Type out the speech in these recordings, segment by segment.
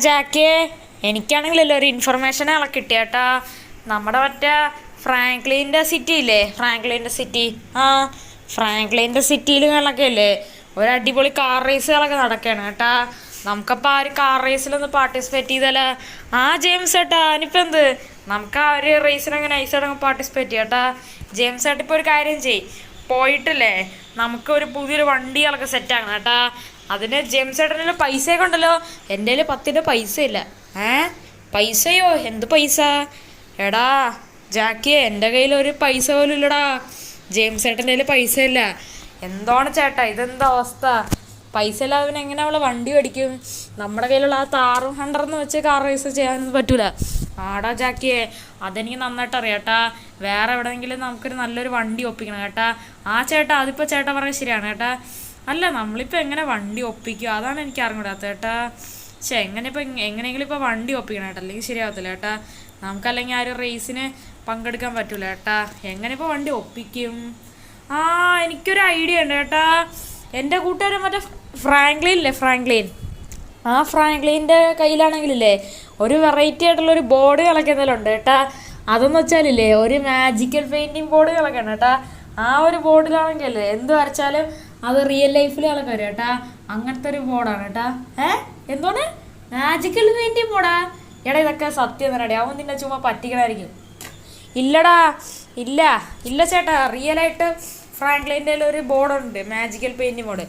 ജാക്കിയെ എനിക്കാണെങ്കിലല്ലോ ഒരു ഇൻഫർമേഷനുകളൊക്കെ കിട്ടിയേട്ടാ. നമ്മുടെ മറ്റേ ഫ്രാങ്ക്ലിൻ്റെ സിറ്റി ഇല്ലേ, ഫ്രാങ്ക്ലിൻ്റെ സിറ്റി. ഫ്രാങ്ക്ലിൻ്റെ സിറ്റിയിലുകളൊക്കെ അല്ലേ ഒരു അടിപൊളി കാർ റേസുകളൊക്കെ നടക്കുകയാണ് കേട്ടാ. നമുക്കപ്പോൾ ആ ഒരു കാർ റേസിലൊന്ന് പാർട്ടിസിപ്പേറ്റ് ചെയ്താലോ? ജെയിംസ് ഏട്ടാ അതിനിപ്പോൾ എന്ത്, നമുക്ക് ആ ഒരു റേസിനൊക്കെ നൈസായിട്ടങ്ങ് പാർട്ടിസിപ്പേറ്റ് ചെയ്യാം കേട്ടാ. ജെയിംസ് ഏട്ടാ ഇപ്പോൾ ഒരു കാര്യം പോയിട്ടില്ലേ, നമുക്ക് ഒരു പുതിയൊരു വണ്ടികളൊക്കെ സെറ്റാക്കണം കേട്ടാ. അതിന് ജെയിംസ് ഏട്ടൻ്റെ പൈസയൊക്കെ ഉണ്ടല്ലോ, എൻ്റെ കയ്യിൽ 10 പൈസ ഇല്ല. പൈസയോ? എന്ത് പൈസ? എടാ ജാക്കിയെ, എൻ്റെ കയ്യിൽ ഒരു പൈസ പോലും ഇല്ലടാ. ജെയിംസ് ഏട്ടൻ്റെ കയ്യിൽ പൈസ ഇല്ല. എന്താണ് ചേട്ടാ ഇതെന്താ അവസ്ഥ? പൈസ ഇല്ലാതെ പിന്നെ എങ്ങനെ അവളെ വണ്ടി മേടിക്കും? നമ്മുടെ കയ്യിലുള്ള ആ താറും ഹണ്ടറെന്ന് വെച്ച് കാർ റേസ് ചെയ്യാനൊന്നും പറ്റൂല. ആടാ ജാക്കിയെ, അതെനിക്ക് നന്നായിട്ട് അറിയാം കേട്ടാ. വേറെ എവിടെയെങ്കിലും നമുക്കൊരു നല്ലൊരു വണ്ടി ഒപ്പിക്കണം കേട്ടാ. ചേട്ടാ അതിപ്പോൾ ചേട്ടാ പറഞ്ഞത് ശരിയാണ് കേട്ടാ. അല്ല നമ്മളിപ്പോൾ എങ്ങനെ വണ്ടി ഒപ്പിക്കുക, അതാണ് എനിക്ക് അറിഞ്ഞൂടാത്ത ചേട്ടാ. എങ്ങനെയെങ്കിലും ഇപ്പോൾ വണ്ടി ഒപ്പിക്കണം കേട്ടോ, അല്ലെങ്കിൽ ശരിയാവത്തില്ല കേട്ടാ. നമുക്കല്ലെങ്കിൽ ആ ഒരു റേസിന് പങ്കെടുക്കാൻ പറ്റൂല കേട്ടാ. എങ്ങനെ ഇപ്പോൾ വണ്ടി ഒപ്പിക്കും? എനിക്കൊരു ഐഡിയ ഉണ്ട് കേട്ടാ. എൻ്റെ കൂട്ടുകാരൻ മറ്റേ ഫ്രാങ്ക്ലിൻ ഫ്രാങ്ക്ലിൻ്റെ കയ്യിലാണെങ്കിലില്ലേ ഒരു വെറൈറ്റി ആയിട്ടുള്ളൊരു ബോർഡുകളൊക്കെ എന്തെങ്കിലും ഉണ്ട് കേട്ടാ. അതെന്ന് വെച്ചാലില്ലേ ഒരു മാജിക്കൽ പെയിൻറ്റിങ് ബോർഡുകളൊക്കെ ഉണ്ട് കേട്ടാ. ആ ഒരു ബോർഡിലാണെങ്കിലല്ലേ എന്ത് വരച്ചാലും അത് റിയൽ ലൈഫിലൊക്കെ വരും കേട്ടാ. അങ്ങനത്തെ ഒരു ബോർഡാണ് കേട്ടാ. എന്താണ് മാജിക്കൽ പെയിൻറ്റിങ് ബോർഡാ? എടാ ഇതൊക്കെ സത്യം തന്നെ, അവൻ നിന്നെ ചുമ്മാ പറ്റിക്കണായിരിക്കും. ഇല്ലടാ, ഇല്ല ചേട്ടാ, റിയലായിട്ട് ഫ്രാങ്ക്ലിൻ്റെ ഒരു ബോർഡുണ്ട്, മാജിക്കൽ പെയിൻറ്റിങ് ബോർഡ്.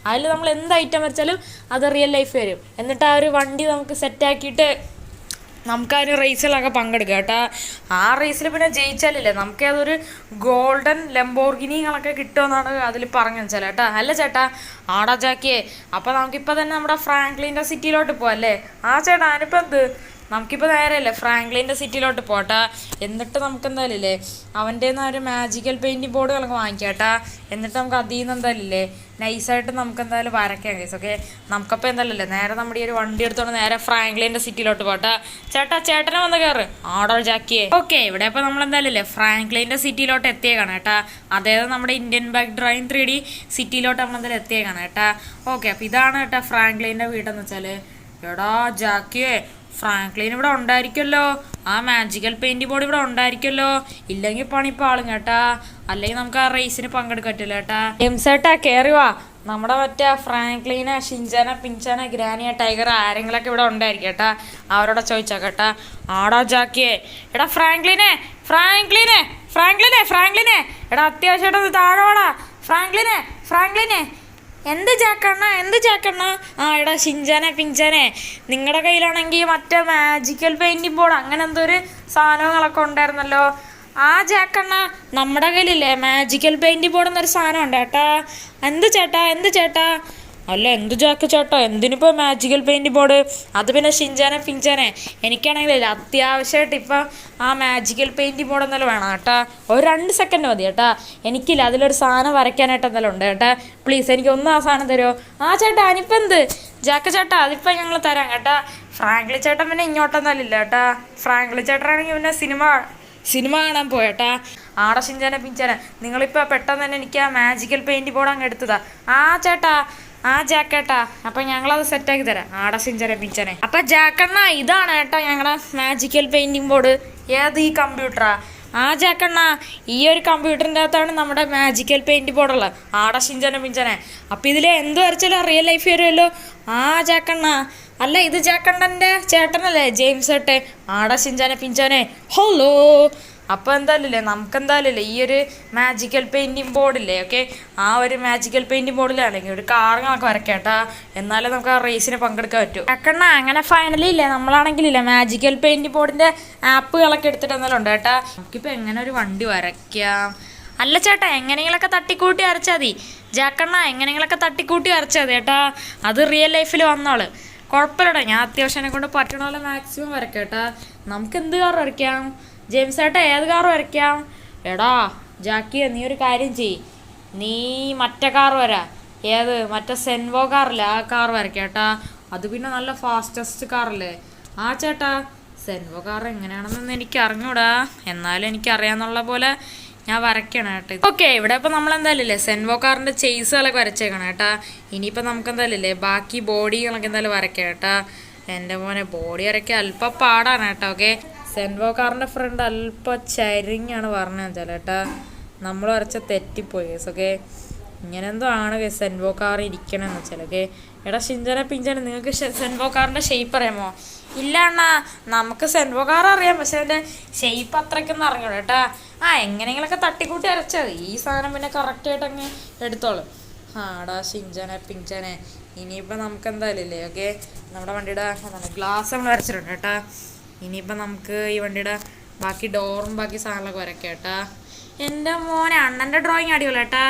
അതിൽ നമ്മൾ എന്ത് ഐറ്റം വെച്ചാലും അത് റിയൽ ലൈഫ് വരും. എന്നിട്ട് ആ ഒരു വണ്ടി നമുക്ക് സെറ്റാക്കിയിട്ട് നമുക്ക് ആ ഒരു റേസിലൊക്കെ പങ്കെടുക്കാം കേട്ടാ. ആ റേസിൽ പിന്നെ ജയിച്ചാലില്ലേ നമുക്ക് അതൊരു ഗോൾഡൻ ലംബോർഗിനികളൊക്കെ കിട്ടുമെന്നാണ് അതിൽ പറഞ്ഞു വെച്ചാൽ കേട്ടാ. അല്ല ചേട്ടാ, ആടാ ജാക്കിയെ, അപ്പോൾ നമുക്കിപ്പോൾ തന്നെ നമ്മുടെ ഫ്രാങ്ക്ലിൻ്റെ സിറ്റിയിലോട്ട് പോകാം അല്ലേ? ചേട്ടാ അതിനിപ്പോൾ എന്ത്, നമുക്കിപ്പോൾ നേരെയല്ലേ ഫ്രാങ്ക്ലിൻ്റെ സിറ്റിയിലോട്ട് പോട്ടാ. എന്നിട്ട് നമുക്ക് എന്തായാലും ഇല്ലേ അവൻ്റെ നിന്ന് ഒരു മാജിക്കൽ പെയിൻറ്റിങ് ബോർഡുകളൊക്കെ വാങ്ങിക്കാം കേട്ടാ. എന്നിട്ട് നമുക്ക് അതിൽ നിന്ന് എന്തായാലും ഇല്ലേ നൈസായിട്ട് നമുക്ക് എന്തായാലും വരയ്ക്കാം കേസ്. ഓക്കെ, നമുക്കപ്പോൾ എന്തായാലും ഇല്ലേ നേരെ നമ്മുടെ ഈ ഒരു വണ്ടി എടുത്തോണ്ട് നേരെ ഫ്രാങ്ക്ലിൻ്റെ സിറ്റിയിലോട്ട് പോട്ടാ. ചേട്ടനെ വന്ന് കയറ്. ആടോ ജാക്കിയെ. ഓക്കെ, ഇവിടെ അപ്പോൾ നമ്മൾ എന്തായാലും ഇല്ലേ ഫ്രാങ്ക്ലിൻ്റെ സിറ്റിയിലോട്ട് എത്തിയേക്കാണ് കേട്ടാ. അതായത് നമ്മുടെ ഇന്ത്യൻ ബൈക്ക് ഡ്രൈവിംഗ് 3D സിറ്റിയിലോട്ട് നമ്മൾ എന്തായാലും എത്തിയേക്കാണ് കേട്ടാ. ഓക്കെ, അപ്പോൾ ഇതാണ് കേട്ടാ ഫ്രാങ്ക്ലിൻ്റെ വീടെന്ന് വെച്ചാൽ. എടാ ജാക്കിയെ, ഫ്രാങ്ക്ലിൻ ഇവിടെ ഉണ്ടായിരിക്കുമല്ലോ, ആ മാജിക്കൽ പെയിൻറ്റ് ബോർഡ് ഇവിടെ ഉണ്ടായിരിക്കുമല്ലോ. ഇല്ലെങ്കിൽ പണിപ്പോൾ ആളും കേട്ടാ, അല്ലെങ്കിൽ നമുക്ക് ആ റേസിന് പങ്കെടുക്കാൻ പറ്റില്ല കേട്ടാ. എംസേട്ടാ കയറി വാ. നമ്മുടെ മറ്റേ ഫ്രാങ്ക്ലിനെ, ഷിൻചാന, പിൻചാന, ഗ്രാനിയ, ടൈഗർ ആരെങ്കിലൊക്കെ ഇവിടെ ഉണ്ടായിരിക്കും കേട്ടാ. അവരോട് ചോദിച്ചാ കേട്ടാ. ആടാ ജാക്കിയെ, എടാ ഫ്രാങ്ക്ലിനെ എടാ അത്യാവശ്യമായിട്ട് താഴെ വാടാ. ഫ്രാങ്ക്ലിനെ എന്ത് ചാക്കണ്ണ? എടാ ഷിൻചാനെ, പിഞ്ചാനെ, നിങ്ങളുടെ കയ്യിലാണെങ്കിൽ മറ്റേ മാജിക്കൽ പെയിൻറ്റിങ് ബോർഡ് അങ്ങനെ എന്തോ ഒരു സാധനങ്ങളൊക്കെ ഉണ്ടായിരുന്നല്ലോ. ജാക്കണ്ണ, നമ്മുടെ കയ്യിലില്ലേ മാജിക്കൽ പെയിൻറ്റിങ് ബോർഡ് എന്നൊരു സാധനം ഉണ്ട് കേട്ടാ. എന്ത് ചേട്ടാ? അല്ല എന്ത് ജാക്ക് ചേട്ടാ, എന്തിനിപ്പോൾ മാജിക്കൽ പെയിൻറ്റിങ് ബോർഡ്? അത് പിന്നെ ഷിൻചാനെ, പിഞ്ചാനെ, എനിക്കാണെങ്കിലല്ലേ അത്യാവശ്യമായിട്ട് ഇപ്പം ആ മാജിക്കൽ പെയിൻറ്റിങ് ബോർഡ് എന്നാലും വേണം കേട്ടാ. ഒരു 2 സെക്കൻഡ് മതി കേട്ടാ. എനിക്കില്ല അതിലൊരു സാധനം വരയ്ക്കാനായിട്ട് എന്തായാലും ഉണ്ട് കേട്ടാ. പ്ലീസ് എനിക്കൊന്നും ആ സാധനം തരുമോ? ചേട്ടാ അതിനിപ്പോൾ എന്ത് ജാക്ക് ചേട്ടാ, അതിപ്പോൾ ഞങ്ങൾ തരാം കേട്ടാ. ഫ്രാങ്ക്ലി ചേട്ടൻ പിന്നെ ഇങ്ങോട്ടൊന്നും ഇല്ല കേട്ടാ. ഫ്രാങ്ക്ലി ചേട്ടനാണെങ്കിൽ പിന്നെ സിനിമ കാണാൻ പോയേട്ടാ. ആടെ ഷിൻചാനെ, പിഞ്ചാനെ, നിങ്ങളിപ്പോൾ പെട്ടെന്ന് തന്നെ എനിക്ക് ആ മാജിക്കൽ പെയിൻറ്റ് ബോർഡ് അങ്ങ് എടുത്തതാ. ചേട്ടാ ജാക്കേട്ടാ, അപ്പം ഞങ്ങളത് സെറ്റാക്കി തരാം. ആടെ ഷിൻചാനെ, പിഞ്ചാനെ. അപ്പം ജാക്കണ്ണ, ഇതാണ് കേട്ടോ ഞങ്ങളുടെ മാജിക്കൽ പെയിൻറ്റിങ് ബോർഡ്. ഈ കമ്പ്യൂട്ടറാ? ജാക്കണ്ണ, ഈ ഒരു കമ്പ്യൂട്ടറിൻ്റെ അകത്താണ് നമ്മുടെ മാജിക്കൽ പെയിൻറ്റ് ബോർഡുള്ളത്. ആടെ ഷിൻചാനെ, പിഞ്ചാനെ. അപ്പം ഇതിൽ എന്ത് വരച്ചാലും റിയൽ ലൈഫ് വരുമല്ലോ. ജാക്കണ്ണ, അല്ല ഇത് ജാക്കണ്ണൻ്റെ ചേട്ടനല്ലേ ജെയിംസ് ഏട്ടെ? ആടെ ഷിൻചാനെ, പിഞ്ചാനെ, ഹലോ. അപ്പോൾ എന്തായാലും നമുക്കെന്തായാലും ഈ ഒരു മാജിക്കൽ പെയിൻറ്റിങ് ബോർഡില്ലേ, ഓക്കെ, ആ ഒരു മാജിക്കൽ പെയിൻറ്റിങ് ബോർഡിലാണെങ്കിൽ ഒരു കാറുകളൊക്കെ വരയ്ക്കേട്ടാ. എന്നാലേ നമുക്ക് ആ റേസിന് പങ്കെടുക്കാൻ പറ്റൂ. അക്കണ്ണ, അങ്ങനെ ഫൈനലി ഇല്ലേ നമ്മളാണെങ്കിലില്ലേ മാജിക്കൽ പെയിൻറ്റിങ് ബോർഡിൻ്റെ ആപ്പുകളൊക്കെ എടുത്തിട്ട് എന്നാലും ഉണ്ട് കേട്ടാ. നമുക്കിപ്പോൾ എങ്ങനെ ഒരു വണ്ടി വരയ്ക്കാം? അല്ല ചേട്ടാ, എങ്ങനെയെങ്കിലൊക്കെ തട്ടിക്കൂട്ടി വരച്ചാൽ മതി. ജാക്കണ്ണ, എങ്ങനെയെങ്കിലൊക്കെ തട്ടിക്കൂട്ടി വരച്ചാൽ മതി കേട്ടാ. അത് റിയൽ ലൈഫിൽ വന്നോള്, കുഴപ്പമില്ലടാ. ഞാൻ അത്യാവശ്യം എന്നെ കൊണ്ട് പറ്റണ പോലെ മാക്സിമം വരയ്ക്കേട്ടാ. നമുക്ക് എന്ത് കാർ വരയ്ക്കാം? ജെയിംസ് ഏട്ടാ ഏത് കാർ വരയ്ക്കാം? എടാ ജാക്കിയെ, നീ ഒരു കാര്യം നീ മറ്റേ കാർ മറ്റേ സെൻവോ കാറില്ലേ, ആ കാർ വരയ്ക്കേട്ടാ. അത് പിന്നെ നല്ല ഫാസ്റ്റസ്റ്റ് കാറല്ലേ. ചേട്ടാ, സെൻവോ കാർ എങ്ങനെയാണെന്നൊന്നും എനിക്ക് അറിഞ്ഞൂടാ, എന്നാലും എനിക്കറിയാന്നുള്ള പോലെ ഞാൻ വരയ്ക്കണം കേട്ടോ. ഓക്കെ, ഇവിടെ ഇപ്പോൾ നമ്മളെന്തായാലും ഇല്ലേ സെൻവോ കാറിൻ്റെ ചേസുകളൊക്കെ വരച്ചേക്കണം കേട്ടാ. ഇനിയിപ്പോൾ നമുക്ക് എന്തായാലും ഇല്ലേ ബാക്കി ബോഡികളൊക്കെ എന്തായാലും വരയ്ക്കാം കേട്ടാ. എൻ്റെ മോനെ ബോഡി വരയ്ക്കാൻ അല്പം പാടാണ് കേട്ടോ. ഓക്കെ, സെൻവോക്കാറിൻ്റെ ഫ്രണ്ട് അല്പം ചരിഞ്ഞാണ് പറഞ്ഞത് വെച്ചാൽ കേട്ടാ. നമ്മൾ വരച്ച തെറ്റിപ്പോയി കേസ്. ഓക്കെ, ഇങ്ങനെ എന്തോ ആണ് കേസ് സെൻവോക്കാർ ഇരിക്കണമെന്ന് വെച്ചാൽ. ഓക്കെ, എടാ ഷിഞ്ചനെ പിഞ്ചനെ നിങ്ങൾക്ക് സെൻവോക്കാറിൻ്റെ ഷേപ്പ് അറിയാമോ? ഇല്ല അണ്ണാ, നമുക്ക് സെൻവോക്കാർ അറിയാം, പക്ഷെ അതിൻ്റെ ഷേപ്പ് അത്രയ്ക്കൊന്നും അറിഞ്ഞോളൂ കേട്ടാ. എങ്ങനെയെങ്കിലൊക്കെ തട്ടിക്കൂട്ടി അരച്ചാൽ മതി. ഈ സാധനം പിന്നെ കറക്റ്റായിട്ട് അങ്ങ് എടുത്തോളും. ആടാ ഷിഞ്ചനെ പിഞ്ചനെ, ഇനിയിപ്പോൾ നമുക്ക് എന്തായാലും ഇല്ലേ. ഓക്കെ, നമ്മുടെ വണ്ടിയുടെ ഗ്ലാസ് നമ്മൾ വരച്ചിട്ടുണ്ട് കേട്ടാ. ഇനിയിപ്പോൾ നമുക്ക് ഈ വണ്ടിയുടെ ബാക്കി ഡോറും ബാക്കി സാധനങ്ങളൊക്കെ വരയ്ക്കാം കേട്ടാ. എൻ്റെ മോനെ അണ്ണൻ്റെ ഡ്രോയിങ് അടിപൊളി കേട്ടാ.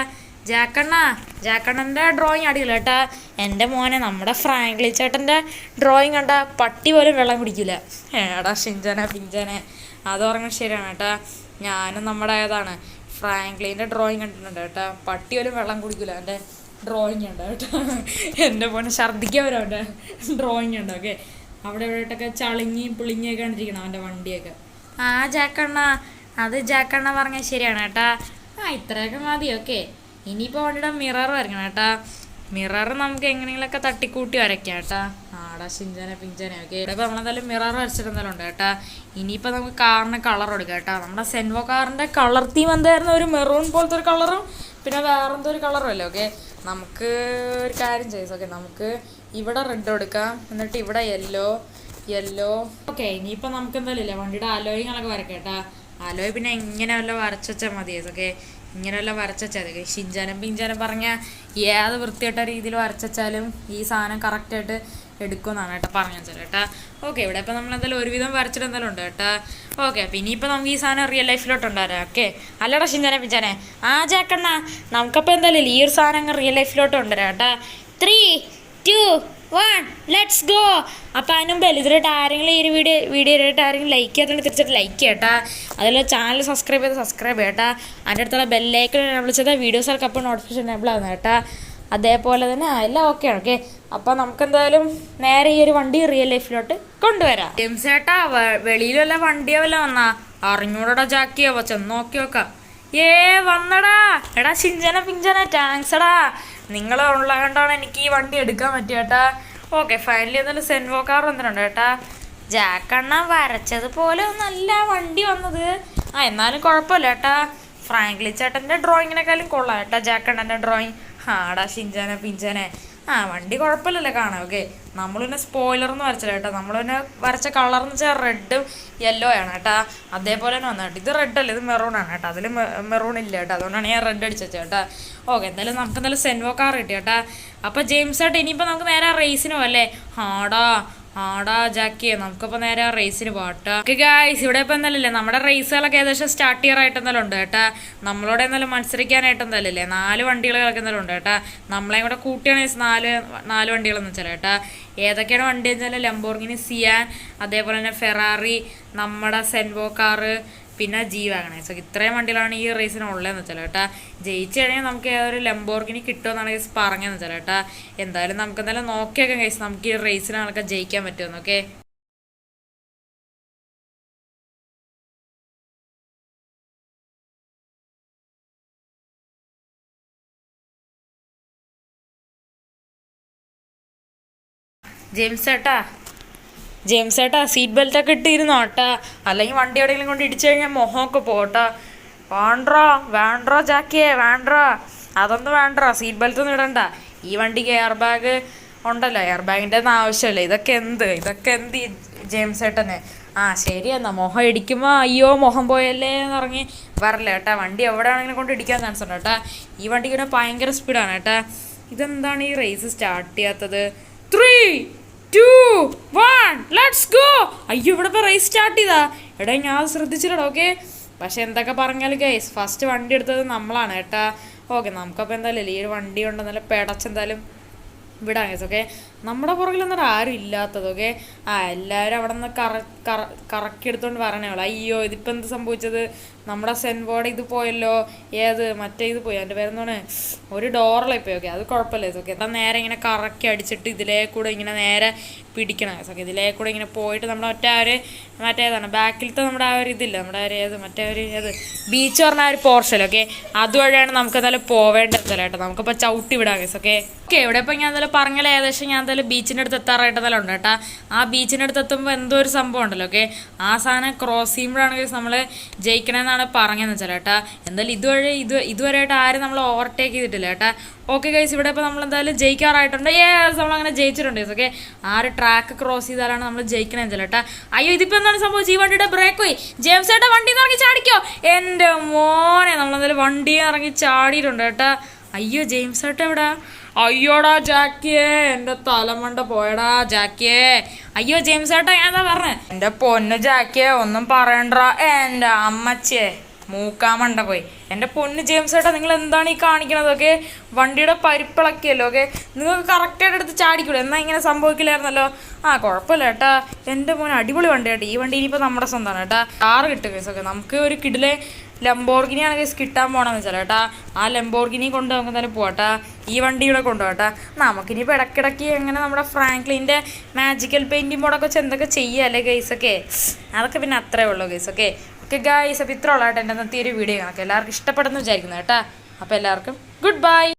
ജാക്കണ്ണൻ്റെ ഡ്രോയിങ് അടിപൊളി കേട്ടാ. എൻ്റെ മോനെ നമ്മുടെ ഫ്രാങ്ക്ലിൻ ചേട്ടൻ്റെ ഡ്രോയിങ് കണ്ട പട്ടി പോലും വെള്ളം കുടിക്കില്ല. എടാ ഷിഞ്ചനെ പിഞ്ചനെ, അത് പറഞ്ഞാൽ ശരിയാണ് കേട്ടാ. ഞാനും നമ്മുടെ ഏതാണ് ഫ്രാങ്ക്ലിൻ്റെ ഡ്രോയിങ് കണ്ടിട്ടുണ്ട് കേട്ടാ. പട്ടി പോലും വെള്ളം കുടിക്കില്ല, എൻ്റെ ഡ്രോയിങ് ഉണ്ട് കേട്ടോ. എൻ്റെ മോനെ ഛർദ്ദിക്കാൻ വരും അവൻ്റെ ഡ്രോയിങ് ഉണ്ട്. ഓക്കെ, അവിടെ എവിടെയൊക്കെ ചളിങ്ങി പുളിങ്ങിയൊക്കെ കണ്ടിരിക്കണം അവൻ്റെ വണ്ടിയൊക്കെ. ജാക്കണ്ണ, അത് ജാക്കണ്ണ പറഞ്ഞാൽ ശരിയാണ് കേട്ടാ. ഇത്രയൊക്കെ മതി. ഓക്കെ, ഇനിയിപ്പോൾ വണ്ടിയുടെ മിറർ വരയ്ക്കണം കേട്ടാ. മിറർ നമുക്ക് എങ്ങനെയെങ്കിലൊക്കെ തട്ടിക്കൂട്ടി വരയ്ക്കാം കേട്ടാ. ആടാ ഷിഞ്ചനെ പിഞ്ചനെ. ഓക്കെ, ഇവിടെ ഇപ്പോൾ നമ്മളെന്തായാലും മിറർ വരച്ചിട്ടെന്തായാലും ഉണ്ട് കേട്ടാ. ഇനിയിപ്പോൾ നമുക്ക് കാറിന് കളർ കൊടുക്കാം കേട്ടോ. നമ്മുടെ സെൻവോ കാറിൻ്റെ കളർ തീം എന്തായിരുന്നു? ഒരു മെറൂൺ പോലത്തെ ഒരു കളറും പിന്നെ വേറെന്തോ ഒരു കളറും അല്ലേ. ഓക്കെ, നമുക്ക് ഒരു കാര്യം ചെയ്യാം. ഓക്കെ, നമുക്ക് ഇവിടെ റെഡ് കൊടുക്കാം, എന്നിട്ട് ഇവിടെ യെല്ലോ. ഓക്കെ, ഇനിയിപ്പോൾ നമുക്ക് എന്തായാലും ഇല്ലേ വണ്ടിയുടെ അലോയിങ്ങളൊക്കെ വരയ്ക്കാം കേട്ടാ. അലോയ് പിന്നെ ഇങ്ങനെ വല്ല വരച്ച് വെച്ചാൽ മതി. ഓക്കെ, ഇങ്ങനെ വല്ല വരച്ച് വെച്ചാൽ മതി. ഷിഞ്ചാനും പിഞ്ചാനും പറഞ്ഞാൽ ഏത് വൃത്തിയായിട്ട രീതിയിൽ വരച്ച് വെച്ചാലും ഈ സാധനം കറക്റ്റായിട്ട് എടുക്കുമെന്നാണ് കേട്ടോ പറഞ്ഞു വെച്ചാൽ കേട്ടാ. ഓക്കെ, ഇവിടെ ഇപ്പോൾ നമ്മളെന്തായാലും ഒരുവിധം വരച്ചിട്ട് എന്തായാലും ഉണ്ട് കേട്ടാ. ഓക്കെ, അപ്പോൾ ഇനിയിപ്പോൾ നമുക്ക് ഈ സാധനം റിയൽ ലൈഫിലോട്ട് ഉണ്ടാരാം. ഓക്കെ, അല്ലടാ ഷിഞ്ചാനെ പിഞ്ചാനെ. ജാക്കണ്ണ, നമുക്കപ്പോൾ എന്തായാലും ഈ ഒരു സാധനം റിയൽ ലൈഫിലോട്ട് കൊണ്ടുവരാം കേട്ടാ. 3, 2, 1 ലെറ്റ്സ് ഗോ. അപ്പോൾ അതിന് മുമ്പ് ഇതിലായിട്ട് ആരെങ്കിലും ഈ വീഡിയോയിലായിട്ട് ആരെങ്കിലും ലൈക്ക് ചെയ്യാത്തതുകൊണ്ട് തിരിച്ചിട്ട് ലൈക്ക് ചെയ്യട്ടാ. അതിൽ ചാനൽ സബ്സ്ക്രൈബ് ചെയ്യട്ടാ. അതിൻ്റെ അടുത്തുള്ള ബെല്ലൈക്കൺ വിളിച്ചത് വീഡിയോസൊക്കെ അപ്പോൾ നോട്ടിഫിക്കേഷൻ എനേബിൾ ആകുന്നത് കേട്ടാ. അതേപോലെ തന്നെ എല്ലാം ഓക്കെയാണ്. ഓക്കെ, അപ്പോൾ നമുക്കെന്തായാലും നേരെ ഈ ഒരു വണ്ടി റിയൽ ലൈഫിലോട്ട് കൊണ്ടുവരാം. ജെയിംസ് ചേട്ടാ, വെളിയിലുള്ള വണ്ടിയോ വല്ല വന്നാ അറിഞ്ഞൂടാ ജാക്കിയോ, ചെന്ന് നോക്കി നോക്കാം. വന്നടാ. എടാ ഷിഞ്ചനെ പിഞ്ചനെ, താങ്ക്സ് എടാ. നിങ്ങൾ ഉള്ളതുകൊണ്ടാണ് എനിക്ക് ഈ വണ്ടി എടുക്കാൻ പറ്റിയ കേട്ടാ. ഓക്കെ, ഫൈനലി എന്തായാലും സെൻവോ കാർ വന്നിട്ടുണ്ട് കേട്ടാ. ജാക്കണ്ണ വരച്ചതുപോലെ ഒന്നല്ല വണ്ടി വന്നത്. എന്നാലും കുഴപ്പമില്ല കേട്ടാ. ഫ്രാങ്ക്ലിൻ ചേട്ടൻ്റെ ഡ്രോയിങ്ങിനെക്കാളും കൊള്ളാം കേട്ടാ ജാക്കണ്ണൻ്റെ ഡ്രോയിങ്. ആടാ ഷിഞ്ചനെ പിഞ്ചനെ, വണ്ടി കുഴപ്പമില്ലല്ലോ കാണാം. ഓക്കെ, നമ്മൾ പിന്നെ സ്പോയിലറൊന്നും വരച്ചില്ല കേട്ടോ. നമ്മൾ പിന്നെ വരച്ച കളർ എന്ന് വെച്ചാൽ റെഡും യെല്ലോ ആണ് കേട്ടാ. അതേപോലെ തന്നെ വന്നു കേട്ടോ. ഇത് റെഡ് അല്ല, ഇത് മെറൂൺ ആണ് കേട്ടോ. അതിൽ മെറൂൺ ഇല്ല കേട്ടോ, അതുകൊണ്ടാണ് ഞാൻ റെഡ് അടിച്ചത് കേട്ടാ. ഓക്കെ, എന്തായാലും നമുക്ക് എന്തായാലും സെൻവോ കാർ കിട്ടി കേട്ടാ. അപ്പോൾ ജെയിംസ് ചേട്ടാ, ഇനിയിപ്പോൾ നമുക്ക് നേരെ റേസിന് പോകല്ലേ? ആടാ ജാക്കിയെ, നമുക്കിപ്പോൾ നേരെ റേസിന് പോകട്ടോ. ഓക്കെ ഗായ്സ്, ഇവിടെ ഇപ്പോൾ എന്തായാലും നമ്മുടെ റേസുകളൊക്കെ ഏകദേശം സ്റ്റാർട്ട് ചെയ്യാറായിട്ട് എന്തായാലും ഉണ്ട് കേട്ടാ. നമ്മളോട് എന്തായാലും മത്സരിക്കാനായിട്ട് എന്തായാലും 4 വണ്ടികളൊക്കെ എന്തായാലും ഉണ്ട് കേട്ടാ. നമ്മളെയും കൂടെ കൂട്ടിയാണ് നാല് വണ്ടികളെന്ന് വെച്ചാൽ കേട്ടാ. ഏതൊക്കെയാണ് വണ്ടി വെച്ചാൽ ലംബോർഗിനി സിയാൻ, അതേപോലെ തന്നെ ഫെറാറി, നമ്മുടെ സെൻവോ കാറ്, പിന്നെ ജി വാഗൺ. സോ ഇത്രയും വണ്ടികളാണ് ഈ റേസിന് ഉള്ളതെന്ന് വെച്ചാൽ കേട്ടാ. ജയിച്ചു കഴിഞ്ഞാൽ നമുക്ക് ഏതൊരു ലംബോർഗിനി കിട്ടുമെന്നാണ് ഗൈസ് പറഞ്ഞതെന്ന് വെച്ചാൽ കേട്ടാ. എന്തായാലും നമുക്ക് എന്തായാലും നോക്കിയൊക്കെ ഗൈസ് നമുക്ക് ഈ റേസിനൊക്കെ ജയിക്കാൻ പറ്റുമെന്ന്. ഓക്കെ, ജെയിംസ് ചേട്ടാ സീറ്റ് ബെൽറ്റൊക്കെ ഇട്ടിരുന്നോ കേട്ടാ. അല്ലെങ്കിൽ വണ്ടി എവിടെയെങ്കിലും കൊണ്ട് ഇടിച്ചു കഴിഞ്ഞാൽ മുഖമൊക്കെ പോട്ടാ. വേണ്ടോ ജാക്കിയെ, അതൊന്നും വേണ്ട. സീറ്റ് ബെൽറ്റ് ഒന്നും ഇടണ്ട. ഈ വണ്ടിക്ക് എയർ ബാഗ് ഉണ്ടല്ലോ, എയർ ബാഗിൻ്റെ ഒന്നും ആവശ്യമില്ല. ഇതൊക്കെ എന്ത് ജെയിംസ് ചേട്ടന്. ശരി എന്നാ, മുഖം ഇടിക്കുമ്പോൾ അയ്യോ മുഖം പോയല്ലേ എന്ന് പറഞ്ഞ് വരല്ല കേട്ടാ. വണ്ടി എവിടെ ആണെങ്കിലും കൊണ്ട് ഇടിക്കാൻ ചാൻസ് ഉണ്ട് കേട്ടാ. ഈ വണ്ടിക്ക് പിന്നെ ഭയങ്കര സ്പീഡാണ് കേട്ടാ. ഇതെന്താണ് ഈ റേസ് സ്റ്റാർട്ട് ചെയ്യാത്തത്? 3, 2, 1 ലെറ്റ്സ് ഗോ. അയ്യോ, ഇവിടെ ഇപ്പോൾ റേസ് സ്റ്റാർട്ട് ചെയ്താ. എടാ ഞാൻ അത് ശ്രദ്ധിച്ചില്ലടാ. ഓക്കെ, പക്ഷെ എന്തൊക്കെ പറഞ്ഞാലും ഗൈസ് ഫസ്റ്റ് വണ്ടി എടുത്തത് നമ്മളാണ് കേട്ടാ. ഓക്കെ, നമുക്കപ്പോൾ എന്തായാലും ഈ ഒരു വണ്ടി കൊണ്ട് നല്ല പെടച്ചെന്തായാലും വിടാം ഗൈസ്. ഓക്കെ, നമ്മുടെ പുറകിൽ എന്നിട്ട് ആരും ഇല്ലാത്തത്. ഓക്കെ, എല്ലാവരും അവിടെ നിന്ന് കറക്കി എടുത്തോണ്ട് വരണേ ഉള്ളൂ. അയ്യോ, ഇതിപ്പോൾ എന്ത് സംഭവിച്ചത്? നമ്മുടെ സെൻവോടെ ഇത് പോയല്ലോ, ഏത് മറ്റേ ഇത് പോയി, എൻ്റെ പേരെന്താണ്, ഒരു ഡോറിലായി പോയി. ഓക്കെ, അത് കുഴപ്പമില്ല. ഓക്കെ, എന്നാൽ നേരെ ഇങ്ങനെ കറക്കി അടിച്ചിട്ട് ഇതിലേ കൂടെ ഇങ്ങനെ നേരെ പിടിക്കണം. ഓക്കെ, ഇതിലേ കൂടെ ഇങ്ങനെ പോയിട്ട് നമ്മുടെ മറ്റേതാണ് ബാക്കിലത്തെ നമ്മുടെ ആ ഒരു ഇതില്ല, നമ്മുടെ ഏത് ബീച്ച് പറഞ്ഞ ആ ഒരു പോർഷൻ. ഓക്കെ, അതുവഴിയാണ് നമുക്ക് എന്തായാലും പോവേണ്ടതല്ല കേട്ടോ. നമുക്കിപ്പോൾ ചവിട്ടി വിടാം ഗൈസ്. ഓക്കെ ഓക്കെ, ഇവിടെ ഇപ്പം ഞാൻ എന്തായാലും പറഞ്ഞാൽ ഏകദേശം ഞാൻ എന്തായാലും ബീച്ചിൻ്റെ അടുത്ത് എത്താറായിട്ട് എന്തായാലും ഉണ്ട് കേട്ടോ. ആ ബീച്ചിൻ്റെ അടുത്ത് എത്തുമ്പോൾ എന്തോ ഒരു സംഭവം ഉണ്ടല്ലോ. ഓക്കെ, ആ സാധനം ക്രോസ് ചെയ്യുമ്പോഴാണ് ഗൈസ് നമ്മൾ ജയിക്കണമെന്നാണ് പറഞ്ഞതെന്ന് വെച്ചാൽ കേട്ടാ. എന്തായാലും ഇതുവരെയായിട്ട് ആരും നമ്മൾ ഓവർടേക്ക് ചെയ്തിട്ടില്ല കേട്ടാ. ഓക്കെ ഗൈസ്, ഇവിടെ ഇപ്പോൾ നമ്മൾ എന്തായാലും ജയിക്കാറായിട്ടുണ്ട്. നമ്മളങ്ങനെ ജയിച്ചിട്ടുണ്ട് ഗൈസ്. ഓക്കെ, ആ ഒരു ട്രാക്ക് ക്രോസ് ചെയ്താലാണ് നമ്മൾ ജയിക്കണമെന്ന് വെച്ചാൽ കേട്ടാ. അയ്യോ, ഇതിപ്പോൾ എന്താണ് സംഭവിച്ചത്? ഈ വണ്ടിയുടെ ബ്രേക്ക് പോയി. ജെയിംസ് ഏട്ടാ വണ്ടിയിൽ നിന്ന് ഇറങ്ങി ചാടിക്കോ. എൻ്റെ മോനെ, നമ്മളെന്തായാലും വണ്ടിയിൽ നിന്ന് ഇറങ്ങി ചാടിയിട്ടുണ്ട് കേട്ടാ. അയ്യോ, ജെയിംസ് ഏട്ടാ എവിടാ? അയ്യോടാ ജാക്കിയേ, എൻ്റെ തലമണ്ട പോയടാ ജാക്കിയേ. അയ്യോ ജെയിംസ് ഏട്ടാ, ഞാൻ എന്താ പറഞ്ഞേ? എൻ്റെ പൊന്നു ജാക്കിയേ, ഒന്നും പറയണ്ട. എൻ്റെ അമ്മച്ചേ, മൂക്കാമണ്ട പോയി. എൻ്റെ പൊന്ന് ജെയിംസ് ഏട്ടാ, നിങ്ങൾ എന്താണ് ഈ കാണിക്കണത്? ഓക്കെ, വണ്ടിയുടെ പരിപ്പിളക്കിയല്ലോ. ഓക്കെ, നിങ്ങൾക്ക് കറക്റ്റായിട്ട് എടുത്ത് ചാടിക്കൂടെ? എന്നാൽ ഇങ്ങനെ സംഭവിക്കില്ലായിരുന്നല്ലോ. ആ കുഴപ്പമില്ല കേട്ടാ, എൻ്റെ മോൻ അടിപൊളി വണ്ടി കേട്ടോ. ഈ വണ്ടി ഇനിയിപ്പോൾ നമ്മുടെ സ്വന്തമാണ് കേട്ടാ. കാറ് കിട്ടും കേസ്. ഓക്കെ, നമുക്ക് ഒരു കിടിലെ ലംബോർഗിനിയാണ് കേസ് കിട്ടാൻ പോകണമെന്ന് വെച്ചാൽ കേട്ടാ. ആ ലംബോർഗിനി കൊണ്ട് നമുക്ക് എന്തായാലും പോകട്ടാ. ഈ വണ്ടി ഇവിടെ കൊണ്ടുപോകട്ടാ. നമുക്കിനിയിപ്പോൾ ഇടയ്ക്കിടയ്ക്ക് എങ്ങനെ നമ്മുടെ ഫ്രാങ്ക്ലിൻ്റെ മാജിക്കൽ പെയിൻറ്റിംഗ് ബോർഡൊക്കെ വെച്ച് എന്തൊക്കെ ചെയ്യാമല്ലേ ഗൈസൊക്കെ? അതൊക്കെ പിന്നെ അത്രേ ഉള്ളൂ ഗൈസൊക്കെ. ഓക്കെ ഗൈസ്, അപ്പോൾ ഇത്ര ഉള്ളതായിട്ട് എൻ്റെ ഇന്നത്തെ ഒരു വീഡിയോ കണക്ക് എല്ലാവർക്കും ഇഷ്ടപ്പെടുന്നു വിചാരിക്കുന്നു കേട്ടാ. അപ്പോൾ എല്ലാവർക്കും ഗുഡ് ബൈ.